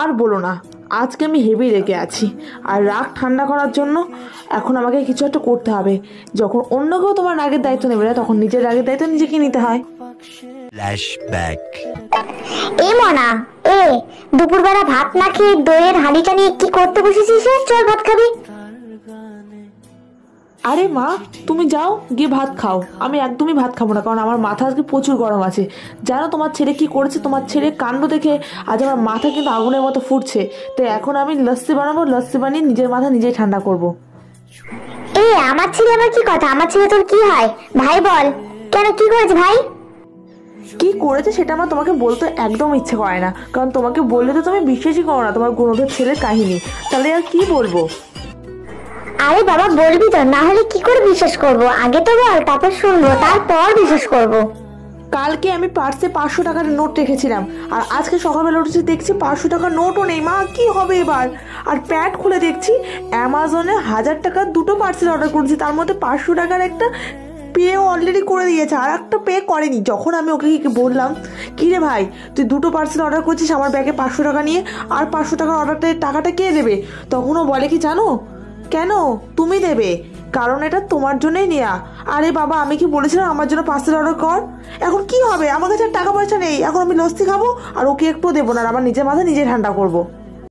আর বলো না, আজকে আমি হেভি রেগে আছি। আর রাগ ঠান্ডা করার জন্য এখন আমাকে কিছু একটা করতে হবে। যখন অন্য কেউ তোমার রাগের দায়িত্ব নেবে না, তখন নিজের রাগের দায়িত্ব নিজেকে নিতে হয়। ফ্ল্যাশব্যাক। এ মনা, এ দুপুরবেলা ভাত না খেয়ে দইয়ের হাঁড়িটা নিয়ে কি করতে বসেছিস? চল ভাত খাবি। আরে মা, তুমি যাও গিয়ে ভাত খাও। আমি একদমই ভাত খাবো না, কারণ আমার মাথা আজকে প্রচুর গরম আছে। জানো তোমার ছেলে কি করেছে? তোমার ছেলে কাণ্ড দেখে আজ আমার মাথা কিন্তু আগুনের মতো ফুটছে। তাই এখন আমি লস্যি বানাবো, লস্যি বানিয়ে নিজের মাথা নিজেই ঠান্ডা করব। এ আমার ছেলে আবার কি কথা? আমার ছেলে তোর কি হয় ভাই? বল কেন, কি করেছে ভাই? কি করেছে সেটা আমার তোমাকে বলতে একদম ইচ্ছে করে না, কারণ তোমাকে বললে তো তুমি বিশ্বাসই করো না তোমার গুণধর ছেলের কাহিনী। তাহলে আর কি বলবো? আরে বাবা বলবি তো, না হলে কি করে বিশ্বাস করব? আগে তো বল, তারপর শুনবো, তারপর বিশ্বাস করব। কালকে আমি পার্সে 500 টাকার নোট রেখেছিলাম, আর আজকে সকালবেলা উঠেছি দেখছি 500 টাকার নোটও নেই। মা, কি হবে এবার? আর প্যাড খুলে দেখছি অ্যামাজনে 1000 টাকার দুটো পার্সেল অর্ডার করেছি, তার মধ্যে 500 টাকার একটা পেও অলরেডি করে দিয়েছে, আর একটা পে করেনি। যখন আমি ওকে বললাম, কি রে ভাই, তুই দুটো পার্সেল অর্ডার করছিস আমার ব্যাগে 500 টাকা নিয়ে, আর 500 টাকার টাকাটা কে দেবে? তখন ও বলে কি জানো, কেন তুমি দেবে, কারণ এটা তোমার জন্যই নেয়া। আরে বাবা, আমি কি বলেছিলাম আমার জন্য পার্সেল অর্ডার কর? এখন কি হবে? আমার কাছে টাকা পয়সা নেই, এখন আমি লস্যি খাবো আর ওকে একটু দেবো না, আর আমার নিজের মাথা নিজে ঠান্ডা করবো।